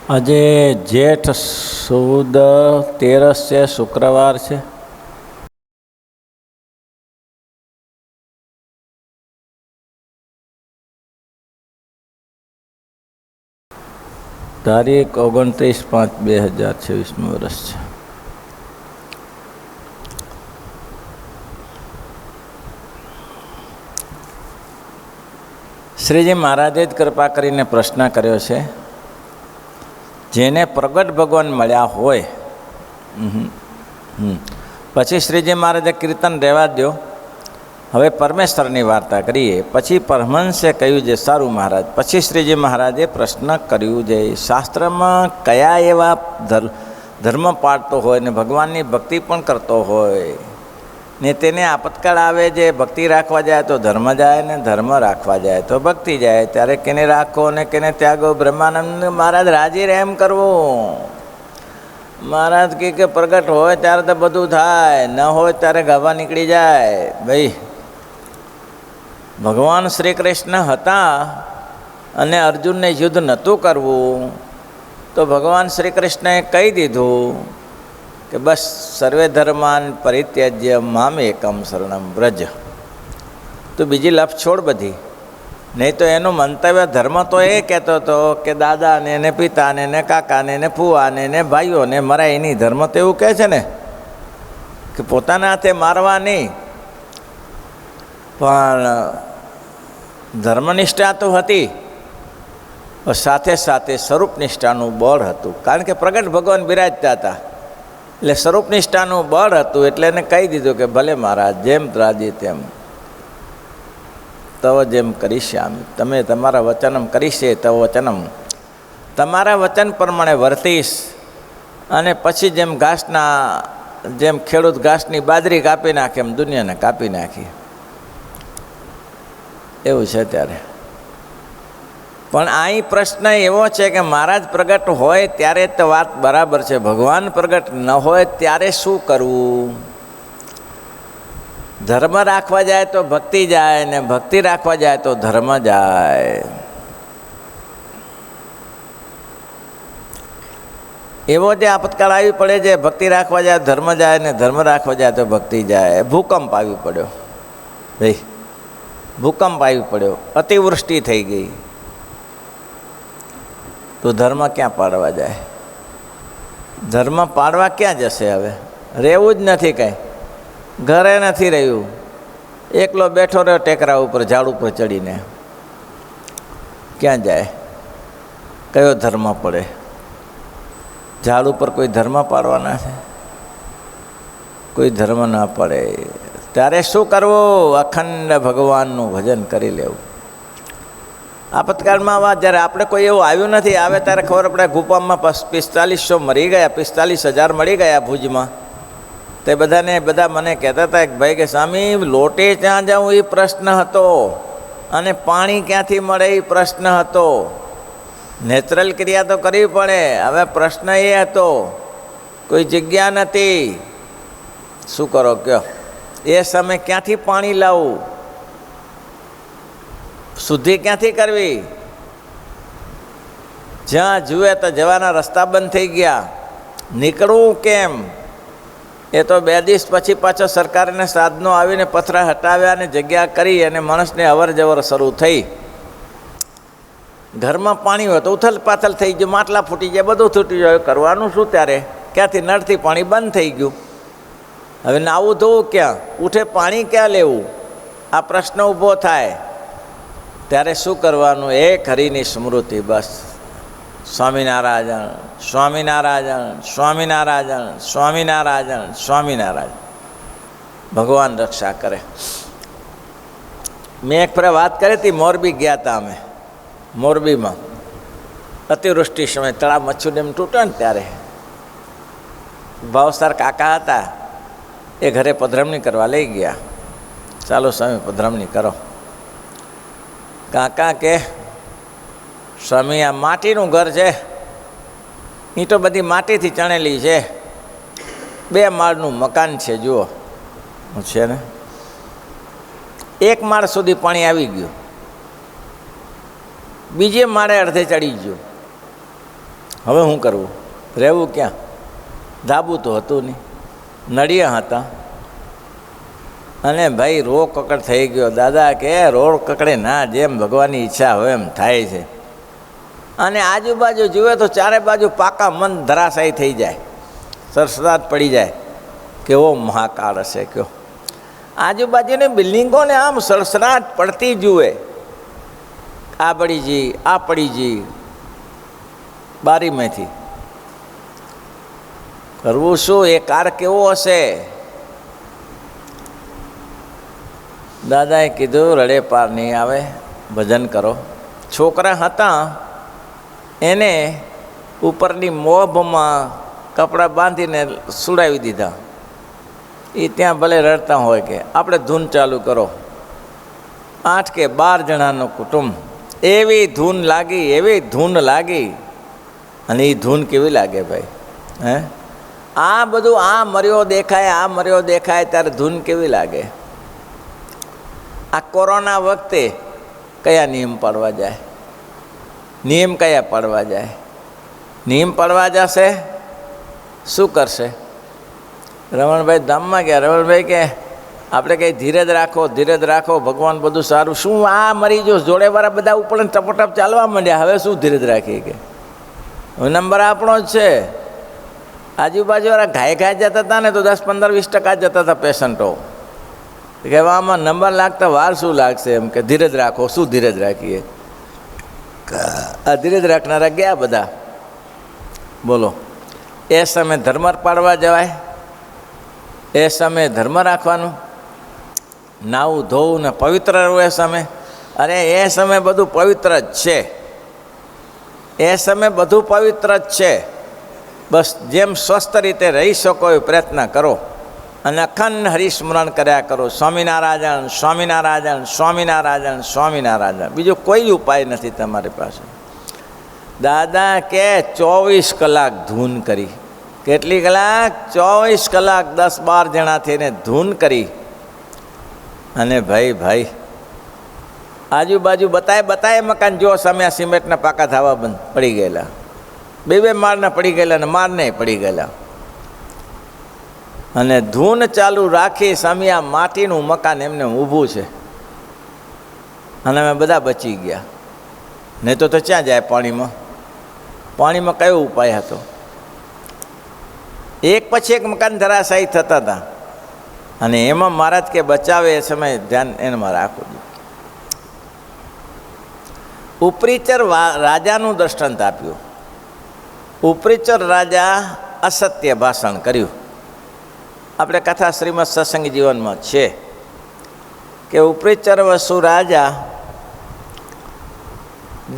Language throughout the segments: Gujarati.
આજે જેઠ સુદ 13 છે, શુક્રવાર છે. તારીખ 29/5/2026 વર્ષ છે. શ્રીજી મહારાજે જ કૃપા કરીને પ્રશ્ન કર્યો છે, જેને પ્રગટ ભગવાન મળ્યા હોય. પછી શ્રીજી મહારાજે કીર્તન રહેવા દો, હવે પરમેશ્વરની વાર્તા કરીએ. પછી પરમહંસે કહ્યું છે, સારું મહારાજ. પછી શ્રીજી મહારાજે પ્રશ્ન કર્યું છે, શાસ્ત્રમાં કયા એવા ધર્મ પાળતો હોય ને ભગવાનની ભક્તિ પણ કરતો હોય ને તેને આપતકાળ આવે છે, ભક્તિ રાખવા જાય તો ધર્મ જાય ને ધર્મ રાખવા જાય તો ભક્તિ જાય, ત્યારે કેને રાખો ને કેને ત્યાગો? બ્રહ્માનંદ મહારાજ રાજી રહે એમ કરવું. મહારાજ કે પ્રગટ હોય ત્યારે તો બધું થાય, ન હોય ત્યારે ગાવા નીકળી જાય. ભાઈ, ભગવાન શ્રી કૃષ્ણ હતા અને અર્જુનને યુદ્ધ નહોતું કરવું, તો ભગવાન શ્રી કૃષ્ણએ કહી દીધું કે બસ સર્વે ધર્માન પરિત્યજ્ય મામ એકમ શરણમ વ્રજ. તો બીજી લફ છોડ બધી. નહીં તો એનું મંતવ્ય ધર્મ તો એ કહેતો હતો કે દાદાને ને પિતાને ને કાકાને ને ફુવાને ને ભાઈઓને મરાય એની. ધર્મ તો એવું કહે છે ને કે પોતાના હાથે મારવા નહીં, પણ ધર્મનિષ્ઠા તો હતી, સાથે સાથે સ્વરૂપનિષ્ઠાનું બળ હતું. કારણ કે પ્રગટ ભગવાન બિરાજતા હતા એટલે સ્વરૂપનિષ્ઠાનું બળ હતું. એટલે એને કહી દીધું કે ભલે મહારાજ, જેમ રાજી તેમ તવ જેમ કરીશ્યામી. તમે તમારા વચનમ કરીશે તવ વચનમ, તમારા વચન પ્રમાણે વર્તીશ. અને પછી જેમ ખેડૂત ઘાસની બાજરી કાપી નાખે એમ દુનિયાને કાપી નાખી. એવું છે ત્યારે. પણ અહીં પ્રશ્ન એવો છે કે મહારાજ પ્રગટ હોય ત્યારે તો વાત બરાબર છે, ભગવાન પ્રગટ ન હોય ત્યારે શું કરવું? ધર્મ રાખવા જાય તો ભક્તિ જાય ને ભક્તિ રાખવા જાય તો ધર્મ જાય. એવો જે આપતકાળ આવી પડે છે, ભક્તિ રાખવા જાય ધર્મ જાય ને ધર્મ રાખવા જાય તો ભક્તિ જાય. ભૂકંપ આવી પડ્યો ભાઈ, ભૂકંપ આવી પડ્યો, અતિવૃષ્ટિ થઈ ગઈ, તો ધર્મ ક્યાં પાડવા જાય? ધર્મ પાડવા ક્યાં જશે? હવે રહેવું જ નથી, કાંઈ ઘરે નથી રહ્યું, એકલો બેઠો રહ્યો ટેકરા ઉપર, ઝાડ ઉપર ચડીને. ક્યાં જાય? કયો ધર્મ પડે? ઝાડ ઉપર કોઈ ધર્મ પાડવાના છે? કોઈ ધર્મ ના પડે. ત્યારે શું કરવું? અખંડ ભગવાનનું ભજન કરી લેવું. આપતકાળમાં જ્યારે આપણે કોઈ એવું આવ્યું નથી, આવે ત્યારે ખબર પડે. ગુફામાં 4500 મરી ગયા, 45,000 મળી ગયા ભુજમાં. તે બધા મને કહેતા હતા કે ભાઈ કે સ્વામી લોટે ક્યાં જાઉં એ પ્રશ્ન હતો, અને પાણી ક્યાંથી મળે એ પ્રશ્ન હતો. નેચરલ ક્રિયા તો કરવી પડે. હવે પ્રશ્ન એ હતો, કોઈ જગ્યા નથી. શું કરો કયો? એ સમય ક્યાંથી પાણી લાવવું? શુદ્ધિ ક્યાંથી કરવી? જ્યાં જુએ તો જવાના રસ્તા બંધ થઈ ગયા. નીકળવું કેમ? એ તો 2 દિવસ પછી પાછો સરકારને સાધનો આવીને પથરા હટાવ્યા અને જગ્યા કરી અને માણસને અવર જવર શરૂ થઈ. ઘરમાં પાણી હોય તો ઉથલ પાથલ થઈ ગયું, માટલા ફૂટી જાય, બધું તૂટી જાય. કરવાનું શું ત્યારે? ક્યાંથી નળથી પાણી બંધ થઈ ગયું. હવે નાવું ધોવું ક્યાં? ઉઠે પાણી ક્યાં લેવું? આ પ્રશ્ન ઊભો થાય. ત્યારે શું કરવાનું? એક હરિની સ્મૃતિ. બસ સ્વામિનારાયણ સ્વામિનારાયણ સ્વામિનારાયણ સ્વામિનારાયણ સ્વામિનારાયણ. ભગવાન રક્ષા કરે. મેં એક ફરે વાત કરી હતી, મોરબી ગયા હતા અમે. મોરબીમાં અતિવૃષ્ટિ સમય તળાવ મચ્છુ ડેમ તૂટ્યો ને ત્યારે ભાવસાર કાકા હતા, એ ઘરે પધરામણી કરવા લઈ ગયા. ચાલો સ્વામી પધરામણી કરો. કાકા કે સ્વામી આ માટીનું ઘર છે, ઈંટો બધી માટીથી ચણેલી છે, 2 માળનું મકાન છે, જુઓ છે ને. 1 માળ સુધી પાણી આવી ગયું, બીજે માળે અડધે ચડી ગયું. હવે શું કરવું? રહેવું ક્યાં? ધાબુ તો હતું નહીં, નળિયા હતા. અને ભાઈ રોડ કકડ થઈ ગયો. દાદા કે રોડ કકડે ના, જેમ ભગવાનની ઈચ્છા હોય એમ થાય છે. અને આજુબાજુ જુએ તો ચારે બાજુ પાકા મન ધરાશાયી થઈ જાય, સરસરાટ પડી જાય. કેવો મહાકાળ હશે કયો! આજુબાજુની બિલ્ડિંગોને આમ સરસરાટ પડતી જુએ. આ પડી જી, આ પડી જી, બારીમાંથી. કરવું શું? એ કાર કેવો હશે? દાદાએ કીધું રડે પાર નહીં આવે, ભજન કરો. છોકરા હતા એને ઉપરની મોભમાં કપડાં બાંધીને સુડાવી દીધા. એ ત્યાં ભલે રડતા હોય કે આપણે ધૂન ચાલુ કરો. 8 કે 12 જણાનું કુટુંબ, એવી ધૂન લાગી, એવી ધૂન લાગી. અને એ ધૂન કેવી લાગે ભાઈ? હે, આ બધું આ મર્યો દેખાય, આ મર્યો દેખાય ત્યારે ધૂન કેવી લાગે? આ કોરોના વખતે કયા નિયમ પાડવા જાય? નિયમ કયા પાડવા જાય? નિયમ પાડવા જશે શું કરશે? રમણભાઈ ધામમાં ગયા. રમણભાઈ કે આપણે કંઈ ધીરજ રાખો, ધીરજ રાખો, ભગવાન બધું સારું. શું આ મરી જો જોડેવાળા બધા ઉપર ટપોટપ ચાલવા માંડ્યા, હવે શું ધીરજ રાખીએ? કે હવે નંબર આપણો જ છે. આજુબાજુવાળા ઘાય જતા હતા ને તો 10-15-20% જતા હતા પેશન્ટો. કે આમાં નંબર લાગતા વાર શું લાગશે? એમ કે ધીરજ રાખો. શું ધીરજ રાખીએ? આ ધીરજ રાખનારા ગયા બધા. બોલો, એ સમયે ધર્મ પાડવા જવાય? એ સમયે ધર્મ રાખવાનું, નાવું ધોવું ને પવિત્ર રહું એ સમયે? અરે એ સમયે બધું પવિત્ર જ છે. એ સમયે બધું પવિત્ર જ છે. બસ જેમ સ્વસ્થ રીતે રહી શકો એ પ્રયત્ન કરો અને અખંડ હરિસ્મરણ કર્યા કરો. સ્વામિનારાયણ, સ્વામિનારાયણ, સ્વામિનારાયણ, સ્વામિનારાયણ. બીજો કોઈ ઉપાય નથી તમારી પાસે. દાદા કે 24 કલાક ધૂન કરી. કેટલી કલાક? 24 કલાક 10-12 જણા થઈને ધૂન કરી. અને ભાઈ આજુબાજુ બતાય મકાન જો સામે સિમેન્ટના પાકા ધાવા બંધ પડી ગયેલા, 2 માળના પડી ગયેલા ને માળને પડી ગયેલા. અને ધૂન ચાલુ રાખી સામે આ માટીનું મકાન એમને ઊભું છે. અને અમે બધા બચી ગયા. નહીં તો ક્યાં જાય પાણીમાં? પાણીમાં કયો ઉપાય હતો? એક પછી એક મકાન ધરાશાયી થતા હતા. અને એમાં મહારાજ કે બચાવે એ સમયે ધ્યાન એનામાં રાખવું. ઉપરીચર રાજાનું દ્રષ્ટાંત આપ્યું. ઉપરીચર રાજા અસત્ય ભાષણ કર્યું. આપણે કથા શ્રીમદ સત્સંગ જીવનમાં છે કે ઉપરીચર વસુ રાજા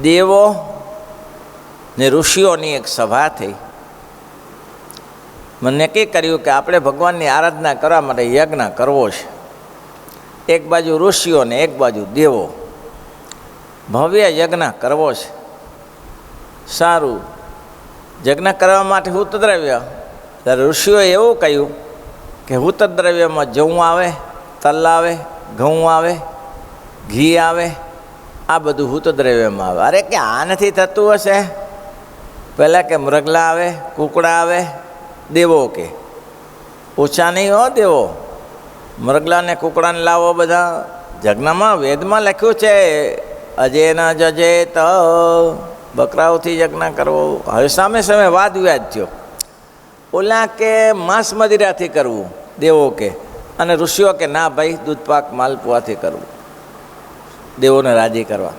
દેવો ને ઋષિઓની એક સભા થઈ. મને નક્કી કર્યું કે આપણે ભગવાનની આરાધના કરવા માટે યજ્ઞ કરવો છે. એક બાજુ ઋષિઓ ને એક બાજુ દેવો, ભવ્ય યજ્ઞ કરવો છે. સારું, યજ્ઞ કરવા માટે હૂતદ્રવ્ય. ત્યારે ઋષિઓએ એવું કહ્યું કે હૂતદ્રવ્યમાં જવું આવે, તલ આવે, ઘઉં આવે, ઘી આવે, આ બધું હૂતદ્રવ્યમાં આવે. અરે કે આ નથી થતું હશે? પહેલાં કે મૃગલા આવે, કુકડા આવે, દેવો કે ઓછા નહીં હો દેવો. મૃગલાને કુકડાને લાવો બધા. યજ્ઞમાં વેદમાં લખ્યું છે અજે ન જજે તો બકરાઓથી યજ્ઞ કરવો. હવે સામે વાદ વિવાદ થયો. ઓલા કે માંસ મદિરાથી કરવું દેવો કે, અને ઋષિઓ કે ના ભાઈ દૂધપાક માલપુઆથી કરવું, દેવોને રાજી કરવા.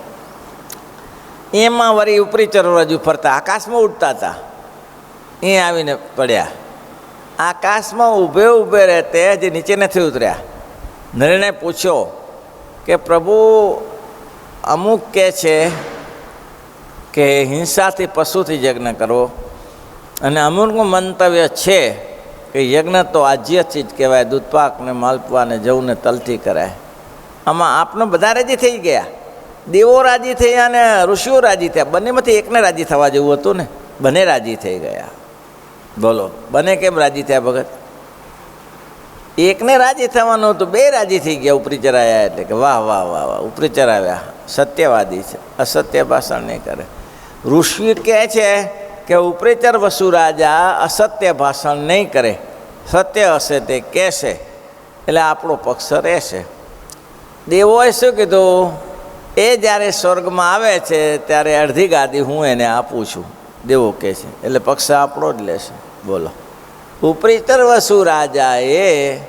એમાં વળી ઉપરીચરો રજૂ ફરતા આકાશમાં ઉડતા હતા. એ આવીને પડ્યા. આકાશમાં ઊભે રહેતે જે નીચે નથી ઉતર્યા. નરેણે પૂછ્યો કે પ્રભુ અમુક કહે છે કે હિંસાથી પશુથી યજ્ઞ કરવો, અને અમુકનું મંતવ્ય છે કે યજ્ઞ તો આજ્ય ચીજ કહેવાય, દૂધપાક ને માલપુઆ ને જવ ને તલથી કરાય. આમાં આપણે બધા રાજી થઈ ગયા. દેવો રાજી થયા અને ઋષિઓ રાજી થયા. બંનેમાંથી એકને રાજી થવા જેવું હતું ને, બંને રાજી થઈ ગયા. બોલો, બંને કેમ રાજી થયા ભગત? એકને રાજી થવાનું હતું, 2 રાજી થઈ ગયા. ઉપરીચર આવ્યા એટલે કે વાહ વાહ વાહ વાહ, ઉપરીચર આવ્યા, સત્યવાદી છે, અસત્ય ભાષણ નહીં કરે. ઋષિ કહે છે કે ઉપરેચર વસુ રાજા અસત્ય ભાષણ નહીં કરે, સત્ય હશે તે કહેશે, એટલે આપણો પક્ષ રહેશે. દેવોએ શું કીધું? એ જ્યારે સ્વર્ગમાં આવે છે ત્યારે અડધી ગાદી હું એને આપું છું, દેવો કહે છે, એટલે પક્ષ આપણો જ લેશે. બોલો. ઉપરેચર વસુ રાજાએ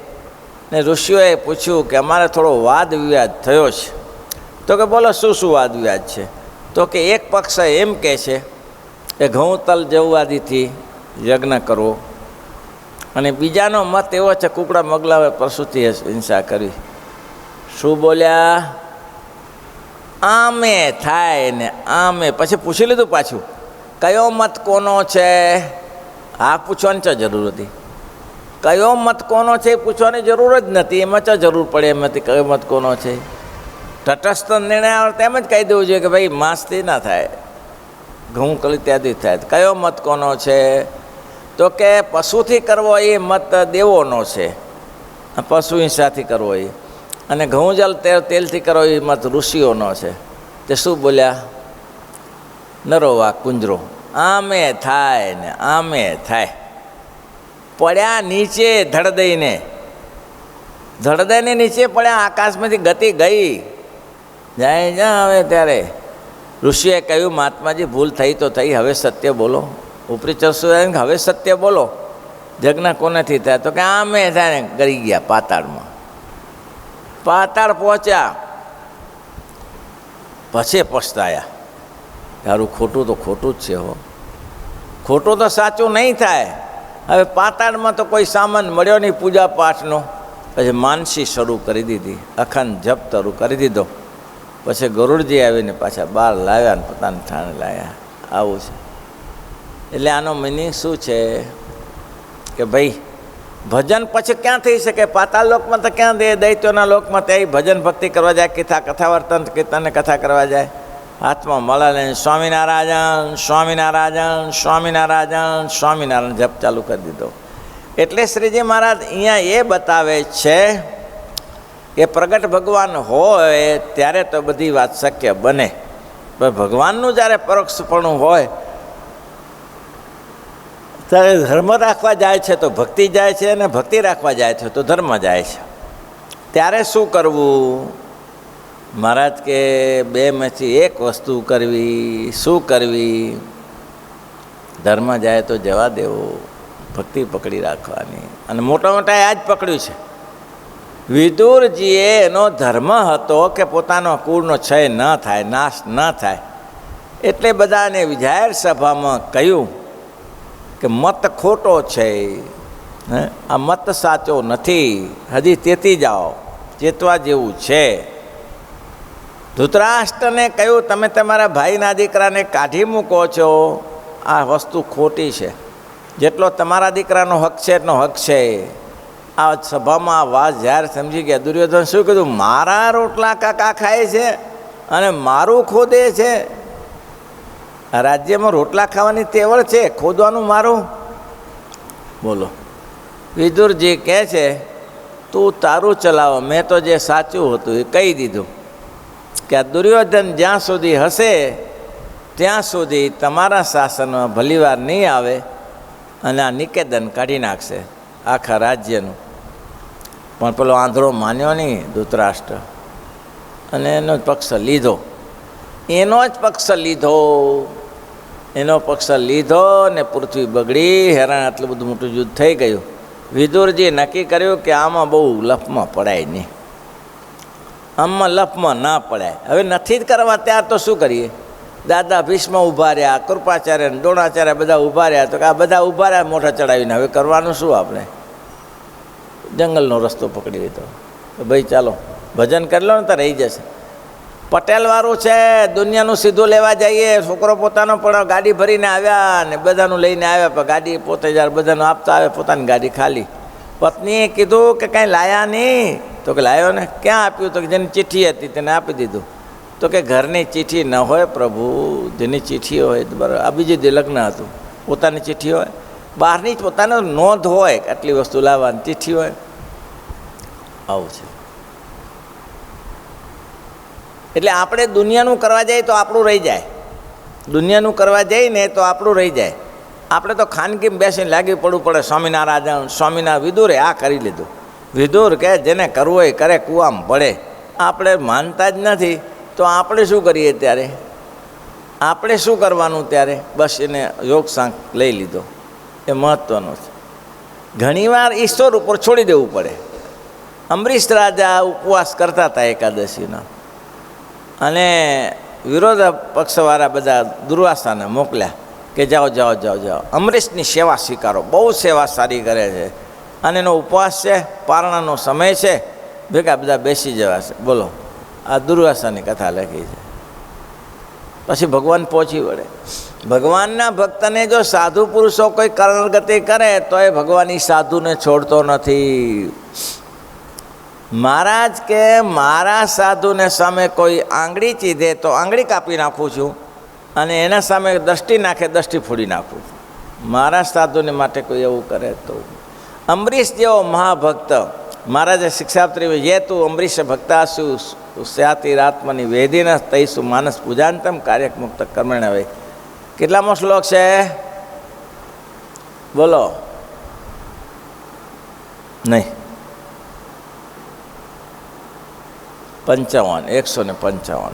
ને ઋષિઓએ પૂછ્યું કે અમારે થોડો વાદ વિવાદ થયો છે. તો કે બોલો શું શું વાદ વિવાદ છે? તો કે એક પક્ષ એમ કહે છે કે ઘઉં તલ જવવાદીથી યજ્ઞ કરવો, અને બીજાનો મત એવો છે કુકડા મગલાવે પશુથી હિંસા કરવી. શું બોલ્યા? આમે થાય ને આમે. પછી પૂછી લીધું પાછું કયો મત કોનો છે? આ પૂછવાની ચા જરૂર હતી? કયો મત કોનો છે એ પૂછવાની જરૂર જ નથી. એમાં ચા જરૂર પડે એમ હતી કયો મત કોનો છે? તટસ્થ નિર્ણય આવે તેમ જ કહી દેવું જોઈએ કે ભાઈ માંસથી ના થાય, ઘઉં કલી ત્યાંથી થાય. કયો મત કોનો છે? તો કે પશુથી કરવો એ મત દેવોનો છે, પશુ હિંસાથી કરવો એ, અને ઘઉં જલ તેલથી કરવો એ મત ઋષિઓનો છે. તે શું બોલ્યા? નરો વા કુંજરો. આમે થાય ને આમે થાય. પડ્યા નીચે ધડ દઈને નીચે પડ્યા, આકાશમાંથી ગતિ ગઈ. જાય જ્યાં હવે ત્યારે ઋષિએ કહ્યું મહાત્માજી ભૂલ થઈ તો થઈ, હવે સત્ય બોલો. ઉપરી ચરસો હવે સત્ય બોલો, યજ્ઞ કોનેથી થાય? તો કે આમે થાય ને. કરી ગયા પાતાળમાં. પાતાળ પહોંચ્યા પછી પછતાયા. તારું ખોટું તો ખોટું જ છે, હો ખોટું તો સાચું નહીં થાય. હવે પાતાળમાં તો કોઈ સામાન મળ્યો નહીં પૂજા પાઠનો. પછી માનસી શરૂ કરી દીધી, અખંડ જપ શરૂ કરી દીધો. પછી ગરુડજી આવીને પાછા બહાર લાવ્યા ને પોતાના ઠાણે લાવ્યા. આવું છે. એટલે આનો મિનિંગ શું છે કે ભાઈ ભજન પછી ક્યાં થઈ શકે? પાતાળ લોકમાં તો ક્યાં દે? દૈત્યોના લોકમાં ત્યાં ભજન ભક્તિ કરવા જાય, કથા વર્તન કીર્તન કથા કરવા જાય, હાથમાં મળે લઈને સ્વામિનારાયણ સ્વામિનારાયણ સ્વામિનારાયણ સ્વામિનારાયણ જપ ચાલુ કરી દીધો. એટલે શ્રીજી મહારાજ અહીંયા એ બતાવે છે કે પ્રગટ ભગવાન હોય ત્યારે તો બધી વાત શક્ય બને, પણ ભગવાનનું જ્યારે પરોક્ષપણું હોય ત્યારે ધર્મ રાખવા જાય છે તો ભક્તિ જાય છે, અને ભક્તિ રાખવા જાય છે તો ધર્મ જાય છે. ત્યારે શું કરવું? મહારાજ કે બેમાંથી એક વસ્તુ કરવી. શું કરવી? ધર્મ જાય તો જવા દેવો, ભક્તિ પકડી રાખવાની. અને મોટા મોટા આ જ પકડ્યું છે. વિદુરજીએ એનો ધર્મ હતો કે પોતાનો કુળનો ક્ષય ન થાય, નાશ ન થાય, એટલે બધાને જાહેર સભામાં કહ્યું કે મત ખોટો છે, આ મત સાચો નથી, હજી ચેતી જાઓ, ચેતવા જેવું છે. ધૃતરાષ્ટ્રને કહ્યું તમે તમારા ભાઈના દીકરાને કાઢી મૂકો છો, આ વસ્તુ ખોટી છે. જેટલો તમારા દીકરાનો હક છે એટલો હક છે. આ સભામાં આ વાત જ્યારે સમજી ગયા, દુર્યોધન શું કીધું? મારા રોટલા કાકા ખાય છે અને મારું ખોદે છે. આ રાજ્યમાં રોટલા ખાવાની તેવડ છે, ખોદવાનું મારું? બોલો. વિદુરજી કહે છે તું તારું ચલાવો, મેં તો જે સાચું હતું એ કહી દીધું કે આ દુર્યોધન જ્યાં સુધી હશે ત્યાં સુધી તમારા શાસનમાં ભલીવાર નહીં આવે, અને આ નિકેતન કાઢી નાખશે આખા રાજ્યનું. પણ પેલો આંધળો માન્યો નહીં ધૃતરાષ્ટ્ર, અને એનો જ પક્ષ લીધો. એનો પક્ષ લીધો ને પૃથ્વી બગડી, હેરાન આટલું બધું મોટું યુદ્ધ થઈ ગયું. વિદુરજીએ નક્કી કર્યું કે આમાં બહુ લફમાં પડાય નહીં, આમાં લફમાં ના પડાય. હવે નથી જ કરવા ત્યાર તો શું કરીએ? દાદા ભીષ્મ ઊભા રહ્યા, કૃપાચાર્ય દ્રોણાચાર્ય બધા ઊભા રહ્યા, તો કે આ બધા ઊભા રહ્યા મોઢા ચડાવીને, હવે કરવાનું શું? આપણે જંગલનો રસ્તો પકડી લીધો. ભાઈ ચાલો ભજન કરી લો ને તો રહી જશે. પટેલવાળું છે, દુનિયાનું સીધું લેવા જઈએ. છોકરો પોતાનો પણ ગાડી ભરીને આવ્યા ને બધાનું લઈને આવ્યા, પણ ગાડી પોતે જ્યારે બધાનું આપતા આવે પોતાની ગાડી ખાલી. પત્નીએ કીધું કે કાંઈ લાયા નહીં? તો કે લાવ્યો ને. ક્યાં આપ્યું? તો કે જેની ચિઠ્ઠી હતી તેને આપી દીધું. તો કે ઘરની ચિઠ્ઠી ન હોય પ્રભુ, જેની ચિઠ્ઠી હોય તો બરાબર. આ બીજી લગ્ન હતું, પોતાની ચિઠ્ઠી હોય, બહારની જ પોતાનો નોંધ હોય આટલી વસ્તુ લાવવાની, ચિઠ્ઠી હોય. આવું છે. એટલે આપણે દુનિયાનું કરવા જઈએ તો આપણું રહી જાય, દુનિયાનું કરવા જઈએ ને તો આપણું રહી જાય. આપણે તો ખાનગીમાં બેસીને લાગી પડવું પડે. સ્વામિનારાયણ સ્વામિનારાયણ વિદુરે આ કરી લીધું. વિદુર કે જેને કરવું હોય કરે, કૂવામાં પડે. આપણે માનતા જ નથી તો આપણે શું કરીએ ત્યારે? આપણે શું કરવાનું ત્યારે? બસ એને યોગ સાંક લઈ લીધો. એ મહત્ત્વનું છે. ઘણીવાર ઈશ્વર ઉપર છોડી દેવું પડે. અમરીશ રાજા ઉપવાસ કરતા હતા એકાદશીના, અને વિરોધ પક્ષવાળા બધા દુર્વાસાને મોકલ્યા કે જાઓ જાઓ જાઓ જાઓ, અમરીશની સેવા સ્વીકારો, બહુ સેવા સારી કરે છે અને એનો ઉપવાસ છે, પારણાનો સમય છે, ભેગા બધા બેસી જવાશે. બોલો, આ દુર્વાસાની કથા લખી છે. પછી ભગવાન પહોંચી વળે. ભગવાનના ભક્તને જો સાધુ પુરુષો કોઈ કરણગતિ કરે તો એ ભગવાન એ સાધુને છોડતો નથી. મહારાજ કે મારા સાધુને સામે કોઈ આંગળી ચીધે તો આંગળી કાપી નાખું છું, અને એના સામે દ્રષ્ટિ નાખે દ્રષ્ટિ ફોડી નાખું છું. મારા સાધુને માટે કોઈ એવું કરે તો. અમરીશ જેવો મહાભક્ત મહારાજે શિક્ષાપત્રી, યે તું અમરીશ ભક્તાસુ સ્યાતિરાત્મની વેદિન તૈસુ માનસ પૂજાંતમ કાર્યક મુક્ત કર્મણ. હવે કેટલામો શ્લોક છે? બોલો. નહીં, 55, 155.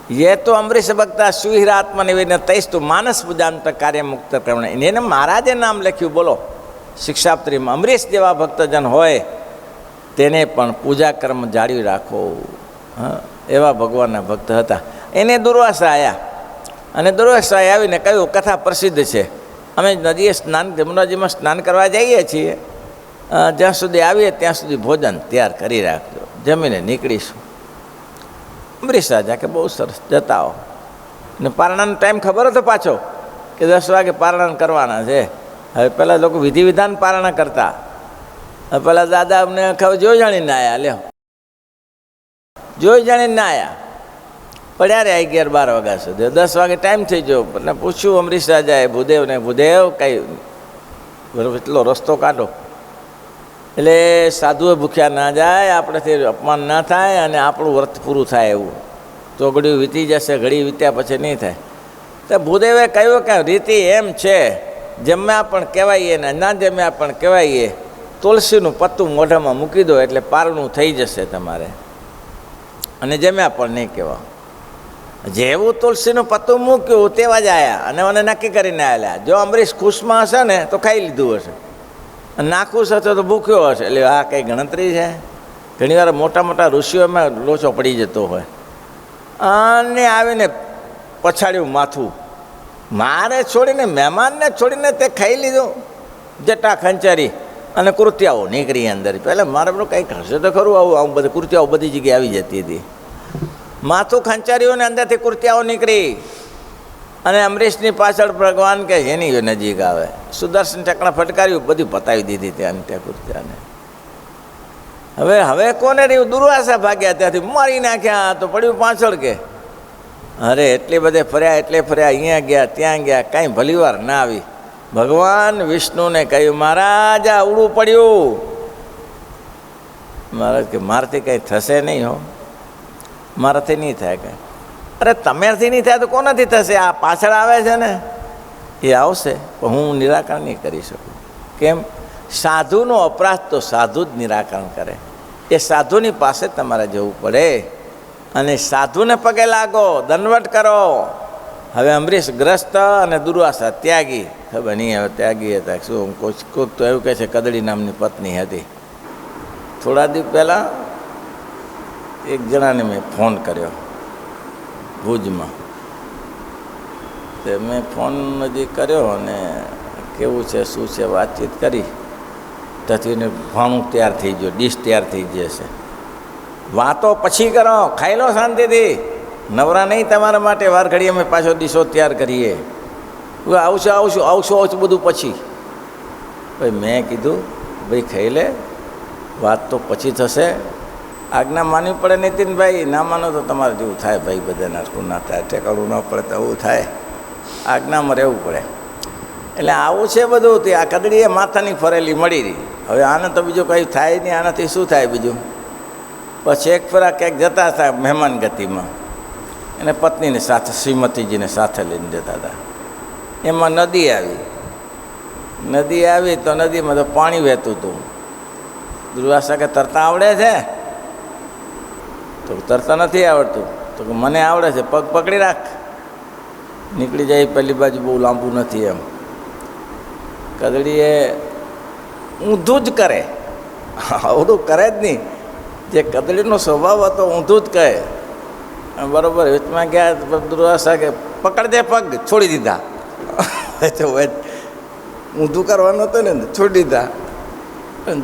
યે તો અમરીશ ભક્તા સુહિરાત્મનિવેદન તૈસ્તુ માનસ પૂજાંત કાર્ય મુક્ત કર્મણ. એને મહારાજે નામ લખ્યું. બોલો, શિક્ષાપત્રીમાં અમરીશ જેવા ભક્તજન હોય તેને પણ પૂજા કર્મ જાળવી રાખો. હા, એવા ભગવાનના ભક્ત હતા. એને દુર્વાસા આવ્યા, અને દુર્વાસાએ આવીને કહ્યું, કથા પ્રસિદ્ધ છે, અમે નદીએ સ્નાન, જમુનાજીમાં સ્નાન કરવા જઈએ છીએ, જ્યાં સુધી આવીએ ત્યાં સુધી ભોજન તૈયાર કરી રાખજો, જમીને નીકળીશું. અમરીશ રાજા કે બહુ સરસ, જતા હો. ને પારણાનો ટાઈમ ખબર હતો પાછો કે 10 વાગે પારણા કરવાના છે. હવે પહેલાં લોકો વિધિ વિધાન પારણા કરતા. પહેલાં દાદા અમને ખબર જોઈ જાણીને આવ્યા, લ્યો જોઈ જાણીને ના આવ્યા. પડ્યા રે 11-12 વાગ્યા સુધી. 10 વાગે ટાઈમ થઈ ગયો. એટલે પૂછ્યું અમરીશ રાજાએ ભૂદેવને, ભૂદેવ કંઈ એટલો રસ્તો કાઢો એટલે સાધુએ ભૂખ્યા ના જાય, આપણેથી અપમાન ના થાય અને આપણું વ્રત પૂરું થાય. એવું ચોગડિયું વીતી જશે, ઘડી વીત્યા પછી નહીં થાય. તો ભૂદેવે કહ્યું કે રીતિ એમ છે, જમ્યા પણ કહેવાઈએ ને ના જમ્યા પણ કહેવાઈએ, તુલસીનું પત્તું મોઢામાં મૂકી દો એટલે પારણું થઈ જશે તમારે, અને જમ્યા પણ નહીં કહેવા. જેવું તુલસીનું પત્તું મૂક્યું તેવા જ આવ્યા, અને મને નક્કી કરીને આવેલા. જો અમરીશ ખુશમાં હશે ને તો ખાઈ લીધું હશે, નાખુશ હશે તો ભૂખ્યો હશે. એટલે આ કંઈ ગણતરી છે? ઘણીવાર મોટા મોટા ઋષિઓમાં લોચો પડી જતો હોય. અને આવીને પછાડ્યું માથું, મારે છોડીને, મહેમાનને છોડીને તે ખાઈ લીધું. જટા ખંચારી અને કૃત્યાઓ નીકળી અંદર. પહેલાં મારે બધું કંઈક હશે તો ખરું, આવું બધી કૃત્યાઓ બધી જગ્યાએ આવી જતી હતી. માથું ખંચાર્યું ને અંદરથી કૃત્યાઓ નીકળી. અને અમરીશની પાછળ ભગવાન કે એની નજીક આવે, સુદર્શન ચક્ર ફટકાર્યું, બધું પતાવી દીધી ત્યાં ત્યાં કૃત્યાને. હવે કોને રહ્યું? દુર્વાસા ભાગ્યા, ત્યાંથી મારી નાખ્યા. તો પડ્યું પાછળ કે અરે એટલી બધે ફર્યા, એટલે ફર્યા, અહીંયા ગયા ત્યાં ગયા, કાંઈ ભલીવાર ના આવી. ભગવાન વિષ્ણુને કહ્યું, મહારાજ આ અવળું પડ્યું. મહારાજ કે મારાથી કંઈ થશે નહીં હો, મારાથી નહીં થાય કાંઈ. અરે તમારાથી નહીં થાય તો કોનાથી થશે? આ પાછળ આવે છે ને એ આવશે, પણ હું નિરાકરણ નહીં કરી શકું. કેમ? સાધુનો અપરાધ તો સાધુ જ નિરાકરણ કરે. એ સાધુની પાસે તમારે જવું પડે અને સાધુને પગે લાગો, દંડવટ કરો. હવે અમરીશ ગ્રસ્ત અને દુર્વાસા ત્યાગી. ખબર નહીં હવે ત્યાગી હતા શું, કોઈક તો એવું કહે છે કદડી નામની પત્ની હતી. થોડા દિવસ પહેલાં એક જણાને મેં ફોન કર્યો ભુજમાં. તે મેં ફોન હજી કર્યો અને કેવું છે શું છે વાતચીત કરી. ત્યાંથી એને ભાણું તૈયાર થઈ ગયો, ડીશ તૈયાર થઈ જશે. વાતો પછી કરો, ખાઈ લો શાંતિથી. નવરા નહીં તમારા માટે, વાર ઘડી અમે પાછો ડીશો તૈયાર કરીએ. આવશું આવશું આવશું આવશું બધું પછી. ભાઈ મેં કીધું ભાઈ ખાઈ લે, વાત તો પછી થશે. આજ્ઞા માનવી પડે નીતિનભાઈ, ના માનો તો તમારે જેવું થાય ભાઈ, બધાને હરખું ના થાય, ઠેકાણું ન પડે તો એવું થાય. આજ્ઞામાં રહેવું પડે. એટલે આવું છે બધું. તે આ કદડીએ માથાની ફરેલી મળી રહી. હવે આને તો બીજું કંઈ થાય નહીં, આનાથી શું થાય બીજું? પછી એક ફેરા ક્યાંક જતા હતા મહેમાન ગતિમાં, એને પત્નીને સાથે, શ્રીમતીજીને સાથે લઈને જતા હતા. એમાં નદી આવી તો નદીમાં તો પાણી વહેતું હતું. દુર્વાસા કે તરતા આવડે છે? તો તરતા નથી આવડતું. તો કે મને આવડે છે, પગ પકડી રાખ, નીકળી જાય પેલી બાજુ, બહુ લાંબુ નથી એમ. કદડીએ ઊંધું જ કરે, આવડું કરે જ નહીં. જે કદડીનો સ્વભાવ હતો ઊંધું જ કહે. બરાબર વચમાં ગયા દુર્વાસા કે પકડજે, પગ છોડી દીધા. ઊંધું કરવાનું હતું ને, છોડી દીધા.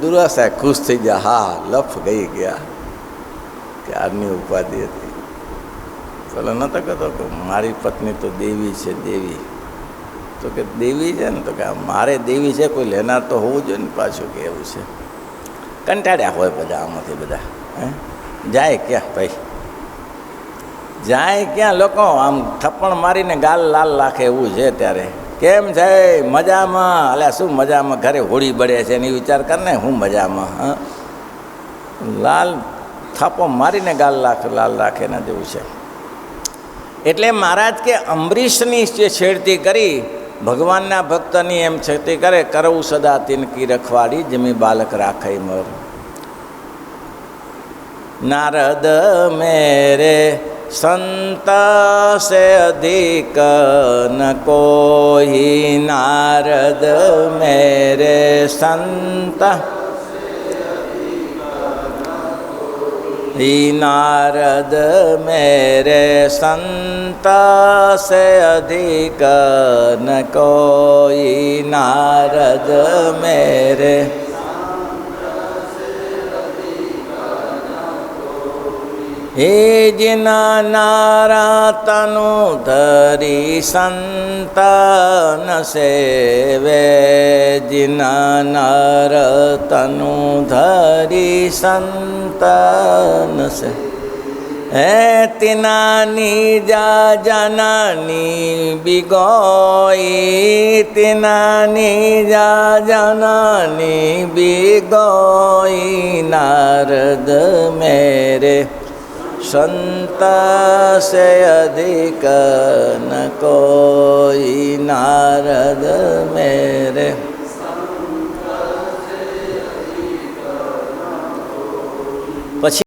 દુર્વાસા ખુશ થઈ ગયા, હા લફ ગઈ ગયા કે આની ઉપાધિ હતી. પેલો નતો કહેતો કે મારી પત્ની તો દેવી છે, દેવી. તો કે દેવી છે ને, તો કે મારે દેવી છે, કોઈ લેનાર તો હોવું જોઈએ ને પાછું, કે એવું છે. કંટાળ્યા હોય બધા આમાંથી બધા. જાય ક્યાં ભાઈ, જાય ક્યાં? લોકો આમ થપ્પણ મારીને ગાલ લાલ રાખે એવું છે ત્યારે. કેમ છે? મજામાં? અલ્યા શું મજામાં? ઘરે હોળી બળે છે ને વિચાર કર ને, હું મજામાં? હા, લાલ થાપો મારીને ગાલ લાલ રાખે ને જેવું છે. એટલે મહારાજ કે અંબરીશની જે છેડતી કરી, ભગવાનના ભક્તની એમ છેડતી કરે, કરવું સદા તિનકી રખવાડી, જમી બાલક રાખે મર. નારદ મેરે સંત સે અધિક ન કોઈ, નારદ મેરે સંત, નારદ મેરે સંત સે અધિક ન કોઈ, નારદ મેરે. હે जिना नारा तनु धरी संतन सेवे, जिना नार तनु धरी संतन से, हे तिनानी जा जनानी बिगोई, तिनानी जा जनानी बिगोई, नारद मेरे संत से अधिक न कोई, नारद मेरे. પછી